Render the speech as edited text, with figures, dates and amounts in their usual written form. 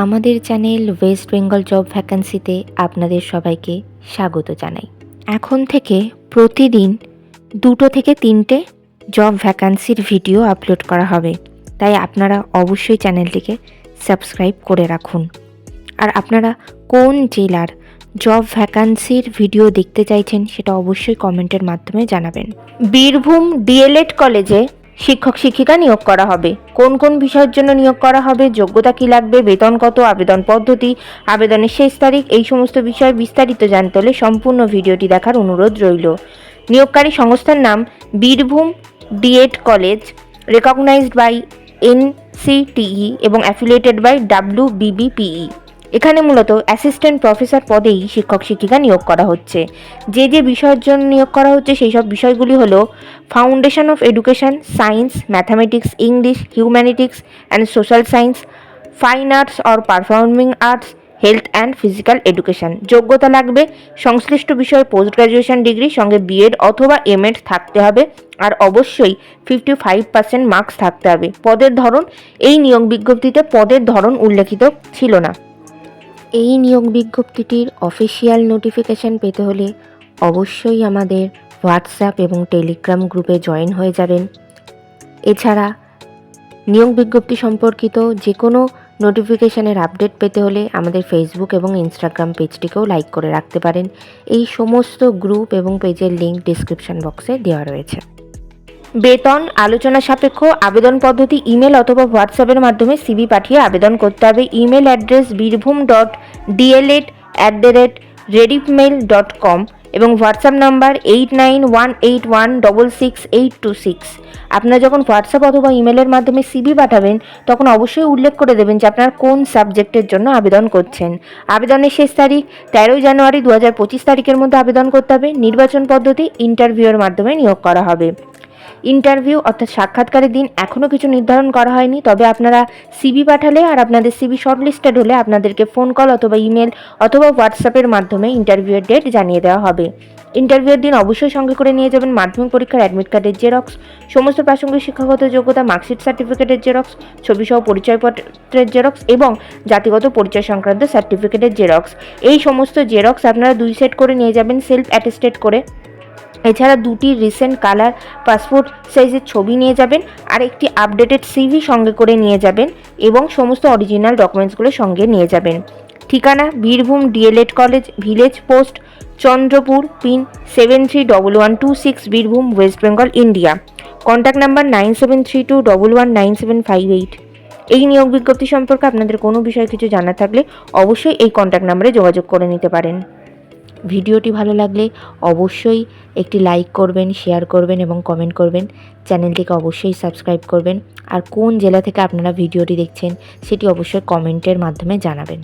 আমাদের channel West Bengal job ভ্যাকান্সিতে আপনাদের সবাইকে স্বাগত জানাই। এখন থেকে প্রতিদিন 2 থেকে 3টে জব ভ্যাকান্সির ভিডিও আপলোড করা হবে, তাই আপনারা অবশ্যই চ্যানেলটিকে সাবস্ক্রাইব করে রাখুন। আর আপনারা কোন জেলার জব ভ্যাকান্সির ভিডিও দেখতে চাইছেন সেটা অবশ্যই কমেন্টের মাধ্যমে জানাবেন। বীরভূম ডিএলএড কলেজে শিক্ষক শিক্ষিকা নিয়োগ করা হবে। কোন কোন বিষয়ের জন্য নিয়োগ করা হবে, যোগ্যতা কী লাগবে, বেতন কত, আবেদন পদ্ধতি, আবেদনের শেষ তারিখ, এই সমস্ত বিষয়ে বিস্তারিত জানতে হলে সম্পূর্ণ ভিডিওটি দেখার অনুরোধ রইল। নিয়োগকারী সংস্থার নাম Birbhum DEd college, recognised by NCTE এবং অ্যাফিলিয়েটেড বাই WBBPE। এখানে মূলত অ্যাসিস্ট্যান্ট প্রফেসর পদেই শিক্ষক শিক্ষিকা নিয়োগ করা হচ্ছে। যে বিষয়ের জন্য নিয়োগ করা হচ্ছে সেই সব বিষয়গুলি হলো foundation of education, science, mathematics, English, humanities and social science, fine arts or performing arts, health and physical education. যোগ্যতা লাগবে সংশ্লিষ্ট বিষয়ে পোস্ট গ্র্যাজুয়েশন ডিগ্রি সঙ্গে BEd অথবা MEd থাকতে হবে, আর অবশ্যই 55% মার্কস থাকতে হবে। পদের ধরন, এই নিয়োগ বিজ্ঞপ্তিতে পদের ধরন উল্লেখিত ছিল না। এই নিয়োগ বিজ্ঞপ্তিটির অফিসিয়াল নোটিফিকেশান পেতে হলে অবশ্যই আমাদের হোয়াটসঅ্যাপ এবং টেলিগ্রাম গ্রুপে জয়েন হয়ে যাবেন। এছাড়া নিয়োগ বিজ্ঞপ্তি সম্পর্কিত যে কোনো নোটিফিকেশানের আপডেট পেতে হলে আমাদের ফেসবুক এবং ইনস্টাগ্রাম পেজটিকেও লাইক করে রাখতে পারেন। এই সমস্ত গ্রুপ এবং পেজের লিঙ্ক ডিসক্রিপশন বক্সে দেওয়া রয়েছে। বেতন আলোচনা সাপেক্ষ। আবেদন পদ্ধতি ইমেল অথবা হোয়াটসঅ্যাপের মাধ্যমে CV পাঠিয়ে আবেদন করতে হবে। ইমেল অ্যাড্রেস birbhum.dled@redimail.com এবং হোয়াটসঅ্যাপ নাম্বার 8918166826। আপনারা যখন হোয়াটসঅ্যাপ অথবা ইমেলের মাধ্যমে CV পাঠাবেন তখন অবশ্যই উল্লেখ করে দেবেন যে আপনারা কোন সাবজেক্টের জন্য আবেদন করছেন। আবেদনের শেষ তারিখ 13 জানুয়ারি 2025 তারিখের মধ্যে আবেদন করতে হবে। নির্বাচন পদ্ধতি ইন্টারভিউয়ের মাধ্যমে নিয়োগ করা হবে। ইন্টারভিউ অর্থাৎ সাক্ষাৎকারের দিন এখনও কিছু নির্ধারণ করা হয়নি, তবে আপনারা CV পাঠালে আর আপনাদের CV শর্টলিস্টেড হলে আপনাদেরকে ফোন কল অথবা ইমেল অথবা হোয়াটসঅ্যাপের মাধ্যমে ইন্টারভিউয়ের ডেট জানিয়ে দেওয়া হবে। ইন্টারভিউয়ের দিন অবশ্যই সঙ্গে করে নিয়ে যাবেন মাধ্যমিক পরীক্ষার অ্যাডমিট কার্ডের জেরক্স, সমস্ত প্রাসঙ্গিক শিক্ষাগত যোগ্যতা মার্কশিট সার্টিফিকেটের জেরক্স, ছবিসহ পরিচয়পত্রের জেরক্স এবং জাতিগত পরিচয় সংক্রান্ত সার্টিফিকেটের জেরক্স। এই সমস্ত জেরক্স আপনারা 2 সেট করে নিয়ে যাবেন সেলফ অ্যাটেস্টেড করে। এছাড়া 2টি রিসেন্ট কালার পাসপোর্ট সাইজের ছবি নিয়ে যাবেন আর একটি আপডেটেড CV সঙ্গে করে নিয়ে যাবেন এবং সমস্ত অরিজিনাল ডকুমেন্টসগুলো সঙ্গে নিয়ে যাবেন। ঠিকানা Birbhum DLED college, village post Chandrapur, pin 731126, Birbhum, West Bengal, India. Contact number 9732119758। এই নিয়োগ বিজ্ঞপ্তি সম্পর্কে আপনাদের কোনো বিষয়ে কিছু জানা থাকলে অবশ্যই এই কন্ট্যাক্ট নাম্বারে যোগাযোগ করে নিতে পারেন। ভিডিওটি ভালো লাগলে অবশ্যই একটি লাইক করবেন, শেয়ার করবেন এবং কমেন্ট করবেন। চ্যানেলটিকে অবশ্যই সাবস্ক্রাইব করবেন। আর কোন জেলা থেকে আপনারা ভিডিওটি দেখছেন সেটি অবশ্যই কমেন্টের মাধ্যমে জানাবেন।